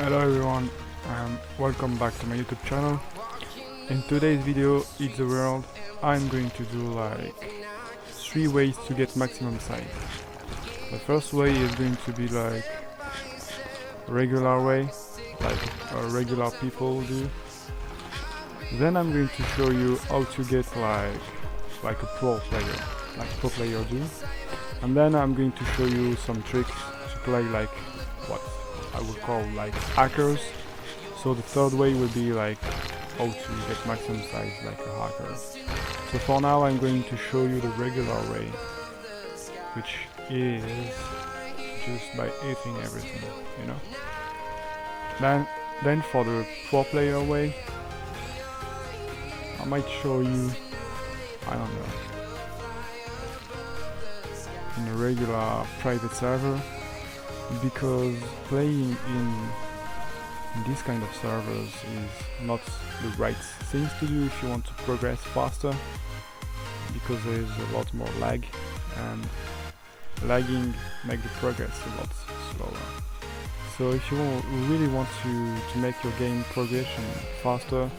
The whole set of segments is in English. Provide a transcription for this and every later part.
Hello everyone, and welcome back to my YouTube channel. In today's video, Eat the World, I'm going to do like 3 ways to get maximum size. The first way is going to be like regular way, like regular people do. Then I'm going to show you how to get like a pro player do. And then I'm going to show you some tricks to play like what I would call like hackers. So the third way will be like how to get maximum size like a hacker. So for now I'm going to show you the regular way, which is just by eating everything, you know. Then for the pro player way, I might show you, I don't know, in a regular private server, because playing in these kind of servers is not the right things to do if you want to progress faster, because there is a lot more lag, and lagging makes the progress a lot slower. So if you really want to make your game progression faster,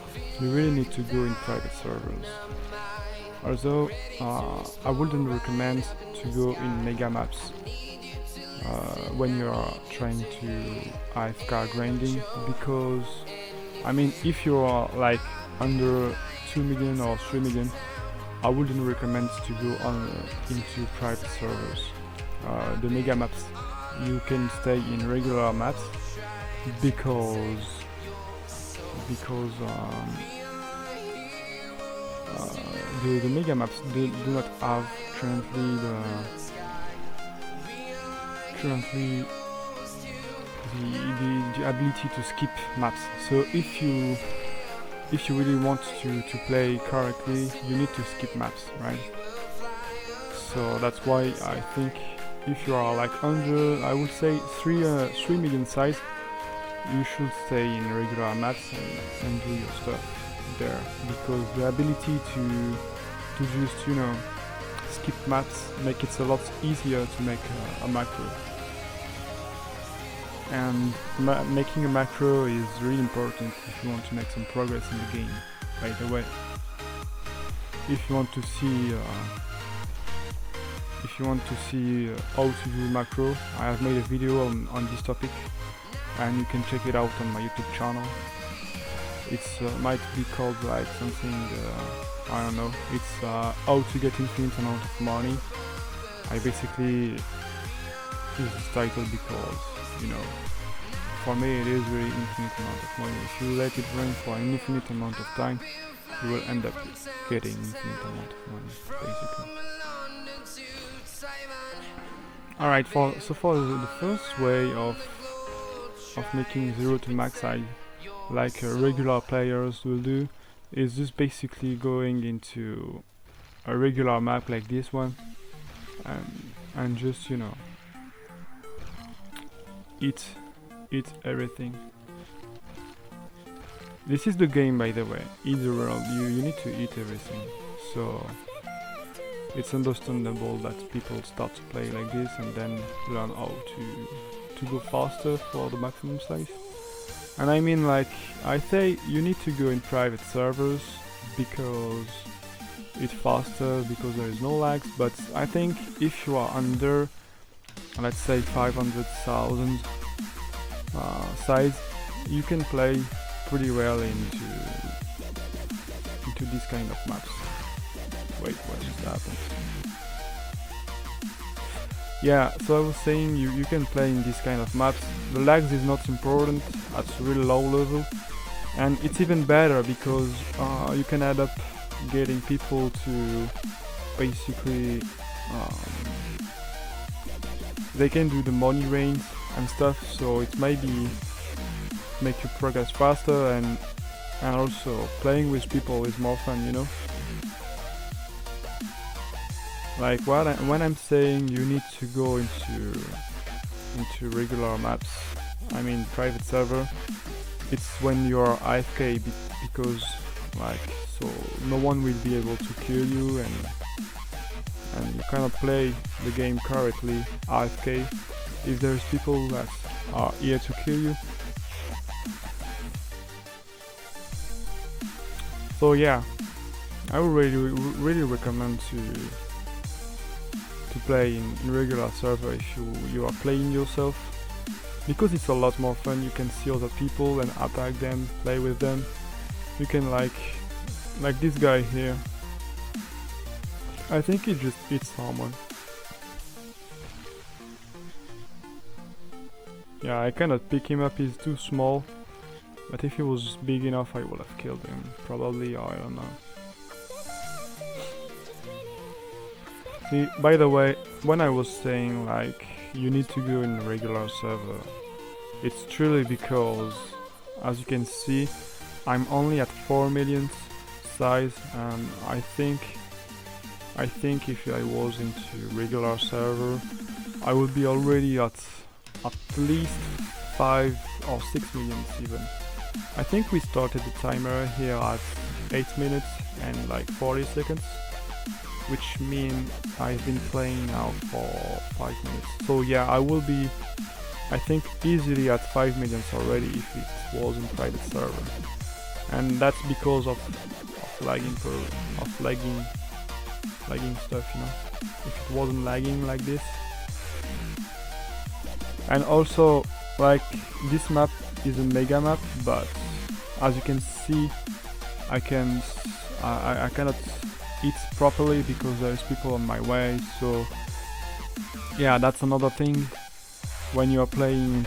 you really need to go in private servers. Although I wouldn't recommend to go in mega maps when you are trying to AFK grinding, because I mean, if you are like under 2 million or 3 million, I wouldn't recommend to go into private servers. The mega maps, you can stay in regular maps because the mega maps do not have currently the ability to skip maps. So if you really want to play correctly, you need to skip maps, right? So that's why I think if you are like under, I would say 3 million size, you should stay in regular maps and do your stuff there, because the ability to just, you know, skip maps make it a lot easier to make a macro. And making a macro is really important if you want to make some progress in the game, by the way. If you want to see how to do macro, I have made a video on this topic, and you can check it out on my YouTube channel. It's might be called like something, I don't know, it's how to get infinite amount of money. I basically use this title because, you know, for me it is really infinite amount of money. If you let it run for an infinite amount of time, you will end up getting infinite amount of money, basically. Alright, for the first way of making 0 to max size, like regular players will do, is just basically going into a regular map like this one, and just, you know, eat everything. This is the game, by the way. Eat the world. You need to eat everything. So it's understandable that people start to play like this and then learn how to go faster for the maximum size. And I mean, like, I say you need to go in private servers because it's faster, because there is no lags. But I think if you are under, let's say, 500,000 size, you can play pretty well into this kind of maps. Wait, what just happened? Yeah, so I was saying you can play in this kind of maps. The lags is not important at really low level, and it's even better because you can end up getting people to basically they can do the money rains and stuff, so it might be make you progress faster, and also playing with people is more fun, you know. Like when I'm saying you need to go into regular maps, I mean private server, it's when you're AFK, because like, so no one will be able to kill you, and you cannot play the game correctly AFK if there's people that are here to kill you. So yeah, I would really recommend to play in regular server if you are playing yourself, because it's a lot more fun. You can see other people and attack them, play with them. You can like this guy here. I think he just hits someone. Yeah, I cannot pick him up, he's too small. But if he was big enough, I would have killed him. Probably, or I don't know. See, by the way, when I was saying like you need to go in a regular server, it's truly because, as you can see, I'm only at 4 million size, and I think if I was into regular server, I would be already at least 5 or 6 million even. I think we started the timer here at 8 minutes and like 40 seconds, which means I've been playing now for 5 minutes. So yeah, I will be, I think, easily at 5 million already if it was in private server. And that's because of lagging stuff, you know. If it wasn't lagging like this. And also, like, this map is a mega map, but as you can see, I cannot eat properly because there's people on my way. So yeah, that's another thing when you are playing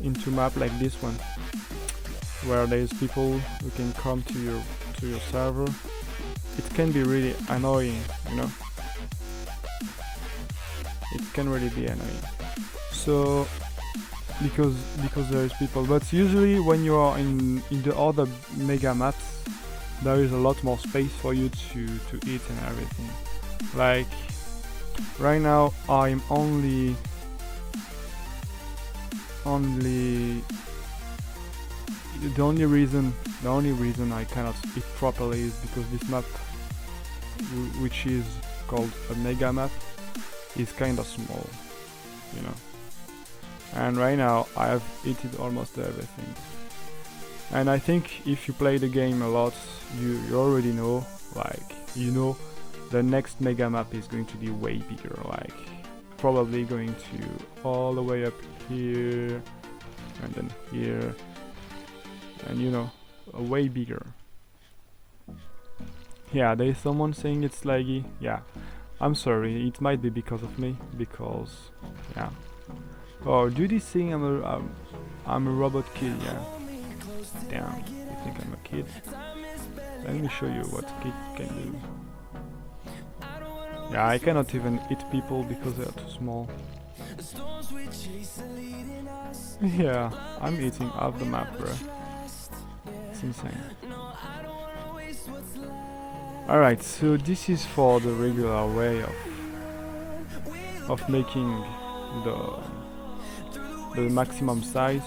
into map like this one, where there's people who can come to your server. It can be really annoying, you know. It can really be annoying. So because there's people, but usually when you are in the other mega maps, there is a lot more space for you to eat and everything. Like right now, I'm only the only reason I cannot eat properly is because this map, which is called a mega map, is kinda small, you know. And right now I have eaten almost everything. And I think if you play the game a lot, you already know, like, you know, the next mega map is going to be way bigger, like probably going to all the way up here and then here, and you know, way bigger. Yeah, there is someone saying it's laggy. Yeah, I'm sorry, it might be because of me, because yeah. Oh, do this thing, I'm a robot kid, yeah. Damn, you think I'm a kid? Let me show you what kid can do. Yeah, I cannot even eat people because they are too small. Yeah, I'm eating half the map, bro. It's insane. Alright, so this is for the regular way of making the maximum size.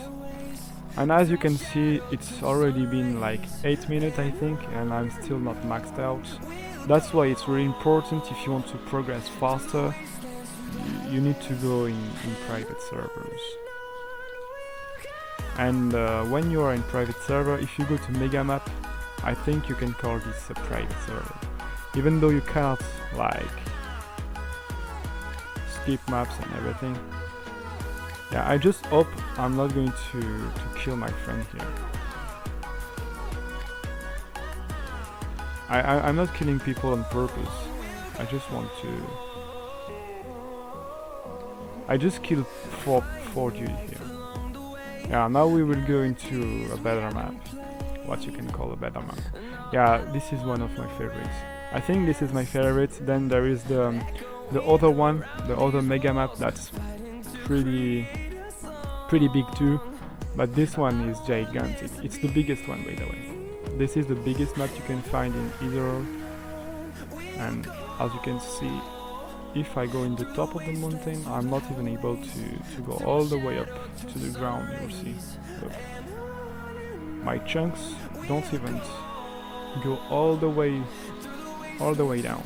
And as you can see, it's already been like 8 minutes, I think, and I'm still not maxed out. That's why it's really important, if you want to progress faster, you need to go in private servers. And when you are in private server, if you go to mega map, I think you can call this a private server, even though you cannot like skip maps and everything. Yeah, I just hope I'm not going to kill my friend here. I'm not killing people on purpose. I just want to. I just killed 4G here. Yeah, now we will go into a better map. What you can call a better map. Yeah, this is one of my favorites. I think this is my favorite. Then there is the other one, the other mega map that's pretty big too. But this one is gigantic. It's the biggest one, by the way. This is the biggest map you can find in either. And as you can see, if I go in the top of the mountain, I'm not even able to go all the way up to the ground. You'll see. Look. My chunks don't even go all the way down.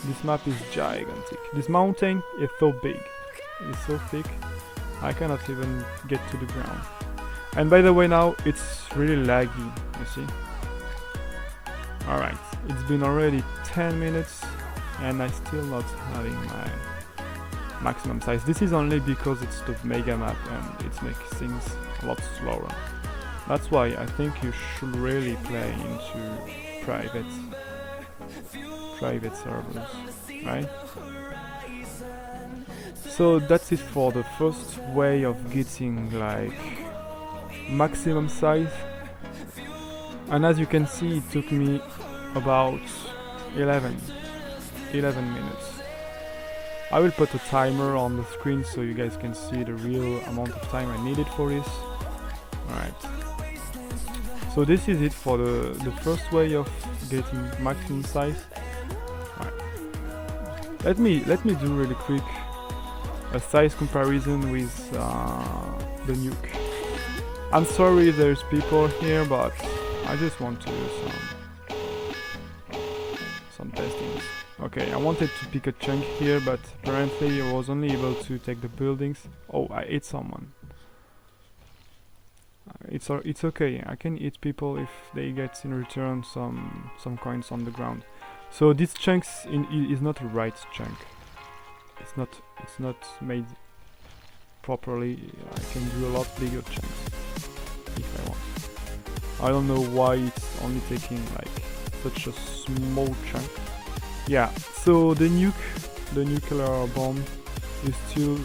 This map is gigantic. This mountain is so big. It's so thick. I cannot even get to the ground. And by the way, now it's really laggy, you see. Alright, it's been already 10 minutes and I still not having my maximum size. This is only because it's the mega map and it makes things a lot slower. That's why I think you should really play into private servers, right? So that's it for the first way of getting like maximum size. And as you can see, it took me about 11 minutes. I will put a timer on the screen so you guys can see the real amount of time I needed for this. Alright. So this is it for the first way of getting maximum size. Alright. Let me do really quick a size comparison with the nuke. I'm sorry there's people here, but I just want to do some testings. Okay, I wanted to pick a chunk here, but apparently I was only able to take the buildings. Oh, I hit someone. It's okay. I can hit people if they get in return some coins on the ground. So this chunk is not a right chunk. It's not made properly. I can do a lot bigger chunks if I want. I don't know why it's only taking like such a small chunk. Yeah, so the nuclear bomb is still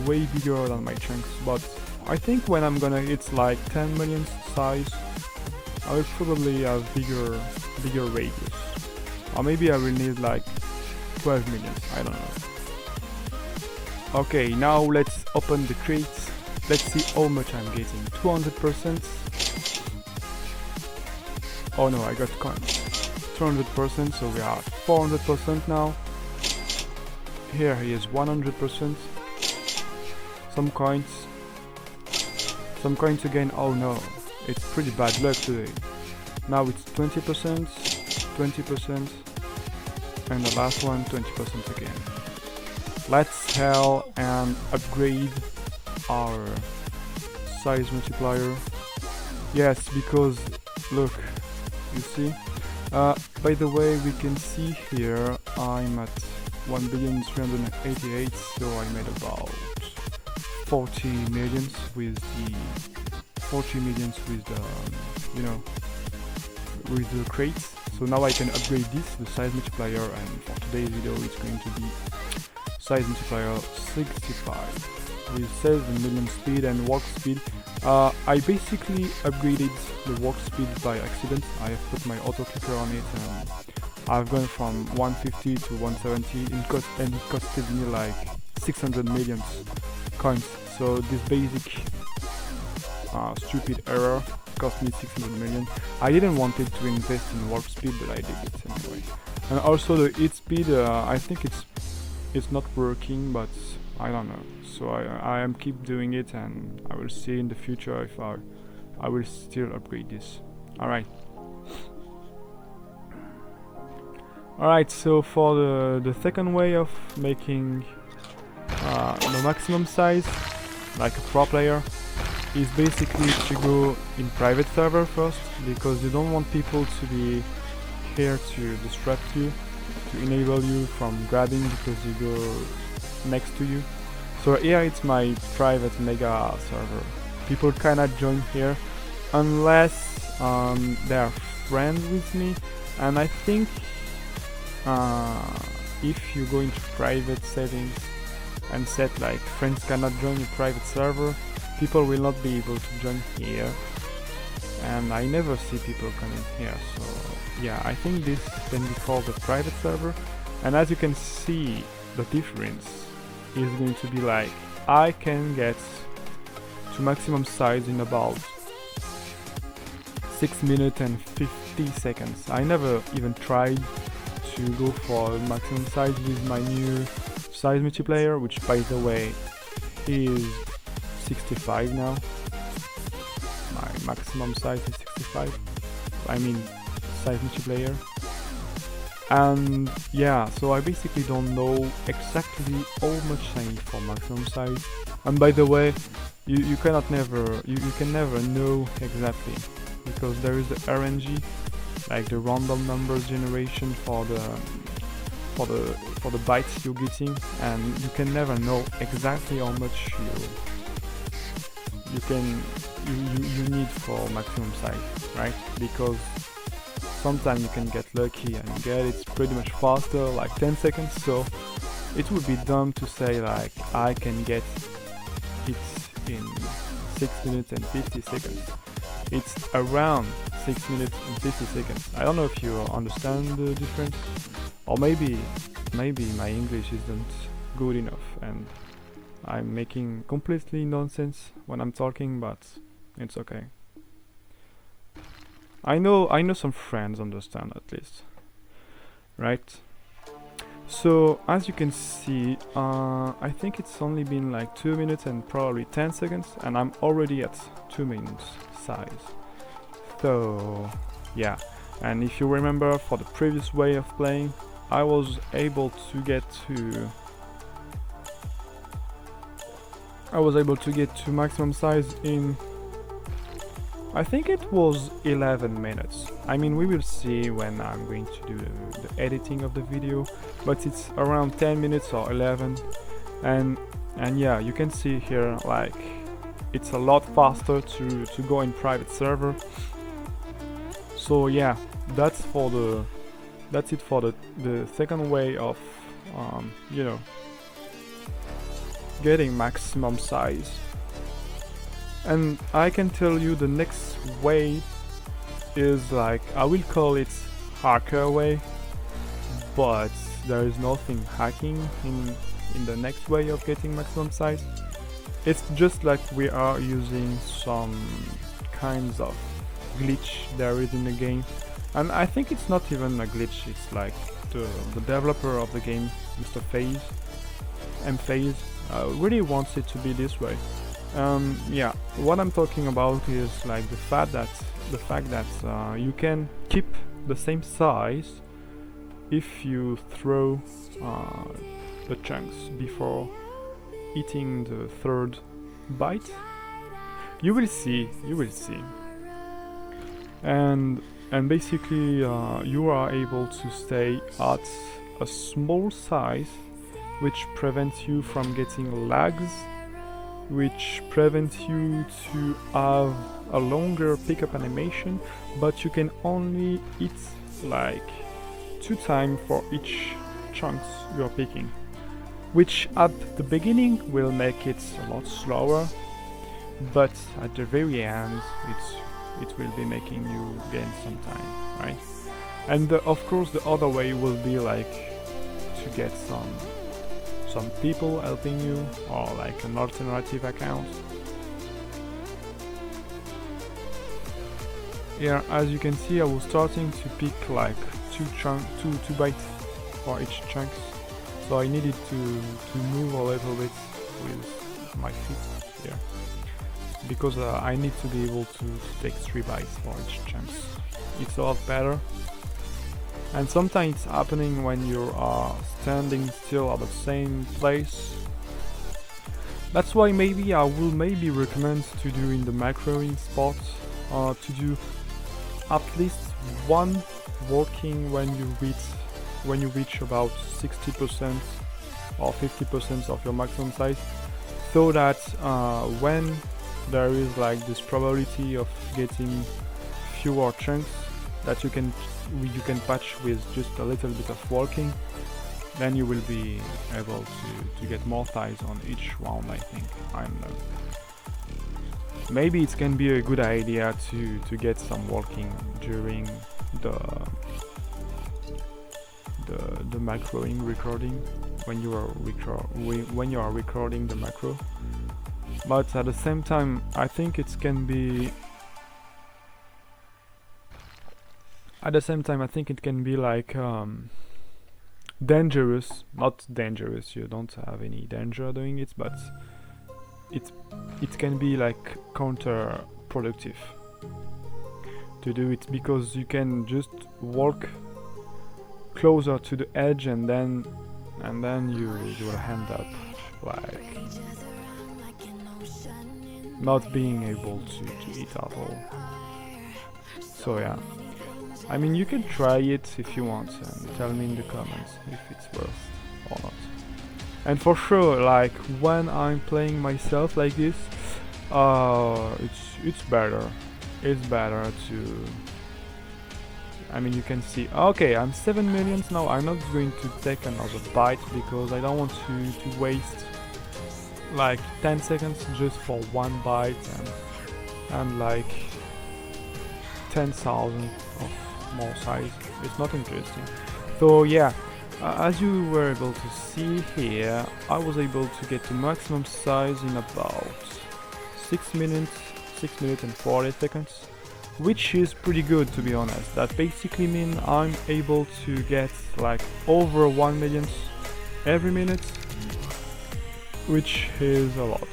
way bigger than my chunks, but I think when I'm gonna hit like 10 million size, I will probably have bigger radius. Or maybe I will need like 12 million, I don't know. Okay, now let's open the crates. Let's see how much I'm getting. 200%. Oh no, I got coins. 200%, so we are at 400% now. Here he is 100%. Some coins again. Oh no, it's pretty bad luck today. Now it's 20%, 20%, and the last one 20% again. Let's hell and upgrade our size multiplier. Yes, because look, you see. By the way, we can see here I'm at 1,388,000, so I made about 40 millions with the you know, with the crates. So now I can upgrade this, the size multiplier, and for today's video it's going to be size multiplier 65 with 7 million speed and walk speed. I basically upgraded the walk speed by accident. I have put my auto clicker on it and I've gone from 150 to 170 and it costed me like 600 million coins. So this basic stupid error cost me 600 million. I didn't want it to invest in warp speed, but I did it anyway. And also the hit speed, I think it's not working, but I don't know. So I am keep doing it, and I will see in the future if I will still upgrade this. Alright. Alright, so for the second way of making the maximum size, like a pro player, is basically to go in private server first, because you don't want people to be here to disrupt you, to enable you from grabbing because you go next to you. So here it's my private mega server. People cannot join here unless they are friends with me, and I think if you go into private settings and set like friends cannot join a private server, people will not be able to join here, and I never see people coming here. So yeah, I think this can be called a private server. And as you can see, the difference is going to be like I can get to maximum size in about 6 minutes and 50 seconds. I never even tried to go for maximum size with my new size multiplier, which by the way is 65 now. My maximum size is 65. I mean size multiplier. And yeah, so I basically don't know exactly how much I need for maximum size. And by the way, you cannot never you can never know exactly, because there is the RNG, like the random number generation for the bytes you're getting, and you can never know exactly how much you need for maximum size, right? Because sometimes you can get lucky and get it pretty much faster, like 10 seconds. So it would be dumb to say like I can get it in 6 minutes and 50 seconds. It's around 6 minutes and 50 seconds. I don't know if you understand the difference, or maybe my English isn't good enough and I'm making completely nonsense when I'm talking, but it's okay. I know some friends understand at least, right? So as you can see, I think it's only been like 2 minutes and probably 10 seconds, and I'm already at 2 minutes size. So yeah, and if you remember, for the previous way of playing, I was able to get to maximum size in, I think it was 11 minutes. I mean, we will see when I'm going to do the editing of the video, but it's around 10 minutes or 11. And yeah, you can see here, like, it's a lot faster to go in private server. So yeah, that's it for the second way of you know, getting maximum size. And I can tell you the next way is, like, I will call it hacker way, but there is nothing hacking in the next way of getting maximum size. It's just like we are using some kinds of glitch there is in the game, and I think it's not even a glitch, it's like the developer of the game, Mr. FaZe, really wants it to be this way. Yeah, what I'm talking about is like the fact that you can keep the same size if you throw the chunks before eating the third bite. You will see. And basically you are able to stay at a small size, which prevents you from getting lags, which prevents you to have a longer pickup animation, but you can only eat like 2 times for each chunks you're picking, which at the beginning will make it a lot slower, but at the very end it will be making you gain some time, right? And of course the other way will be like to get some people helping you, or like an alternative account. Yeah, as you can see, I was starting to pick like 2 bites for each chunk, so I needed to move a little bit with my feet here, because I need to be able to take 3 bites for each chunk. It's a lot better. And sometimes it's happening when you are standing still at the same place. That's why maybe I will recommend to do in the macroing spot, to do at least one walking when you reach about 60% or 50% of your maximum size, so that when there is like this probability of getting fewer chunks that you can patch with just a little bit of walking, then you will be able to get more size on each round, I think. I don't know. Maybe it can be a good idea to get some walking during the macroing recording when you are recording the macro. But at the same time, I think it can be like dangerous. Not dangerous, you don't have any danger doing it, but it can be like closer to the edge, and then you will end up like not being able to eat at all. So yeah, I mean, you can try it if you want and tell me in the comments if it's worth or not. And for sure, like when I'm playing myself like this, it's better. It's better to. I mean, you can see. Okay, I'm 7 millions now. I'm not going to take another bite because I don't want to waste like 10 seconds just for one bite and like 10,000 of more size. It's not interesting. So yeah, as you were able to see here, I was able to get the maximum size in about 6 minutes and 40 seconds, which is pretty good, to be honest. That basically means I'm able to get like over 1 million every minute, which is a lot.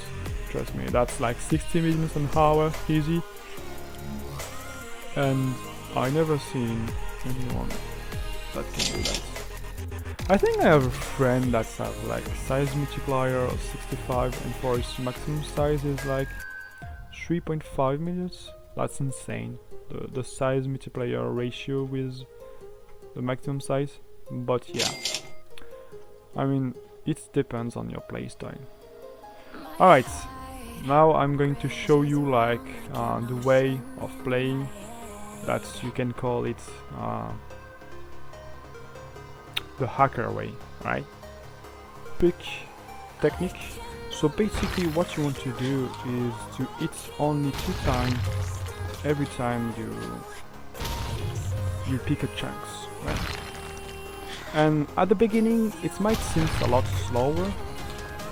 Trust me, that's like 60 millions an hour easy, and I never seen anyone that can do that. I think I have a friend that has like a size multiplier of 65, and for his maximum size is like 3.5 millions. That's insane, the size multiplier ratio with the maximum size. But yeah, I mean, it depends on your playstyle. Alright, now I'm going to show you like the way of playing that you can call it the hacker way, right? Pick technique. So basically what you want to do is to hit only 2 times every time you pick a chunks, right? And at the beginning it might seem a lot slower,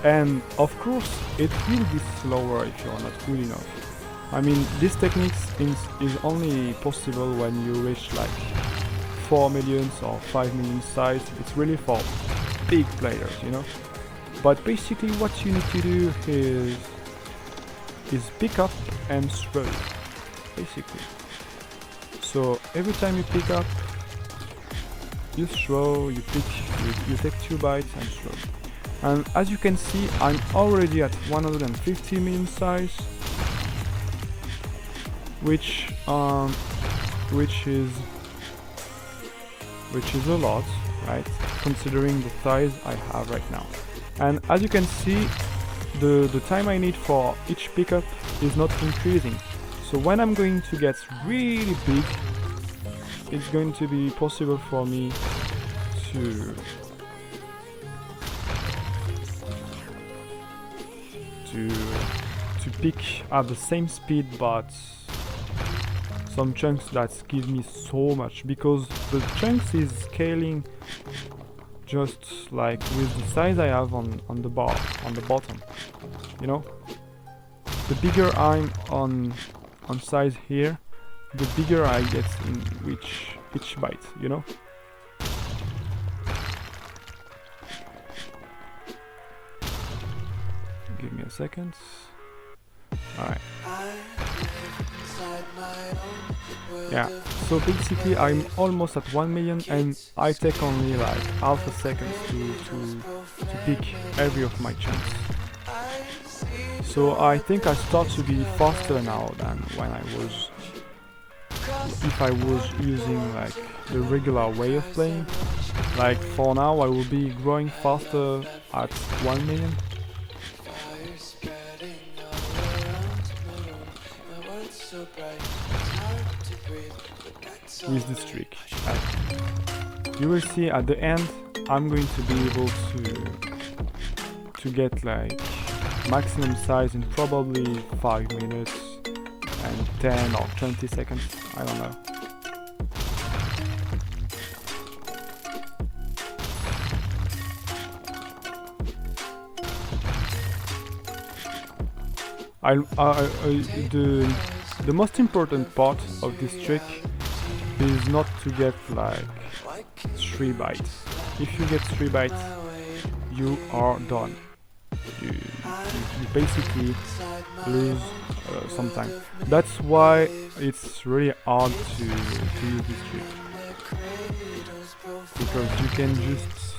and of course it will be slower if you are not good enough. I mean, this technique is only possible when you reach like 4 million or 5 million size. It's really for big players, you know. But basically what you need to do is pick up and throw, basically. So every time you pick up, you throw, you take 2 bites and throw. And as you can see, I'm already at 150 million size, which is a lot, right? Considering the size I have right now. And as you can see, the time I need for each pickup is not increasing. So when I'm going to get really big, it's going to be possible for me to pick at the same speed, but some chunks that give me so much, because the chunks is scaling just like with the size I have on the bar, on the bottom, you know. The bigger I'm on size here, the bigger I get in each bite, you know. Give me a second. Alright. Yeah, so basically I'm almost at 1 million, and I take only like half a second to pick every of my chunks. So I think I start to be faster now than when I was, if I was using like the regular way of playing. Like for now I will be growing faster at 1 million. With this trick, you will see at the end I'm going to be able to get like maximum size in probably 5 minutes and 10 or 20 seconds, I don't know. The most important part of this trick is not to get like 3 bites. If you get 3 bites, you are done. You basically lose some time. That's why it's really hard to use this trick. because you can just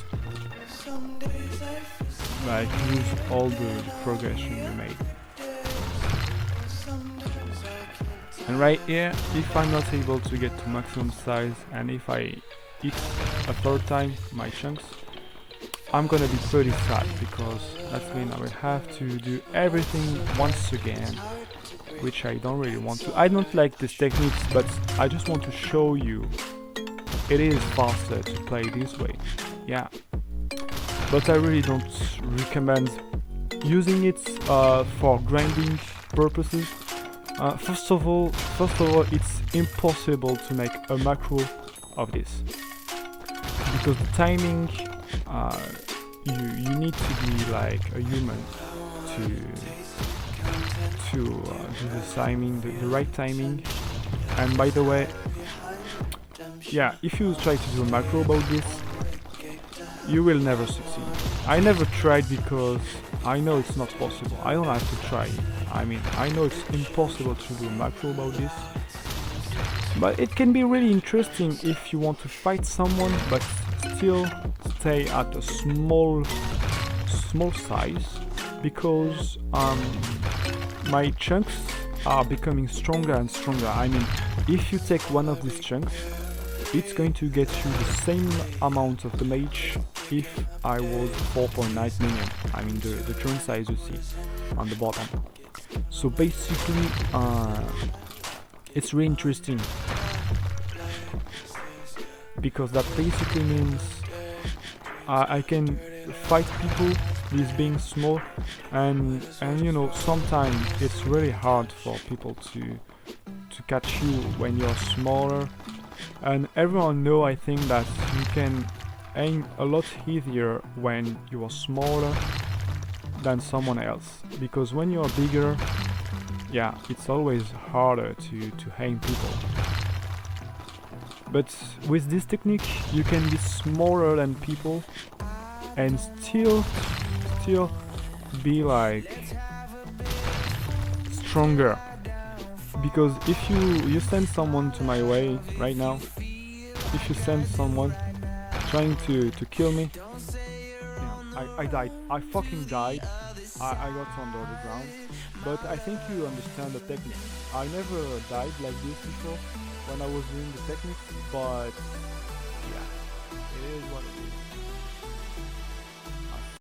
like use all the progression you made. And right here, if I'm not able to get to maximum size and if I eat a third time my chunks, I'm gonna be pretty sad because that means I will have to do everything once again, which I don't really want to. I don't like these techniques, but I just want to show you it is faster to play this way. Yeah, but I really don't recommend using it for grinding purposes. First of all, it's impossible to make a macro of this because the timing, you need to be like a human to do the timing, the right timing. And by the way, yeah, if you try to do a macro about this, you will never succeed. I never tried because I know it's not possible. I don't have to try it. I mean, I know it's impossible to do a macro about this. But it can be really interesting if you want to fight someone but still stay at a small size, because my chunks are becoming stronger and stronger. I mean, if you take one of these chunks, it's going to get you the same amount of damage if I was 4.9 million. I mean the current size you see on the bottom. So basically it's really interesting because that basically means I can fight people with being small, and you know, sometimes it's really hard for people to catch you when you're smaller. And everyone know, I think, that you can aim a lot easier when you are smaller than someone else, because when you're bigger, yeah, it's always harder to aim people. But with this technique you can be smaller than people and still be like stronger. Because if you send someone to my way right now, if you send someone trying to kill me, yeah, I died. I fucking died. I got under the ground. But I think you understand the technique. I never died like this before when I was doing the technique, but yeah, it is what it is.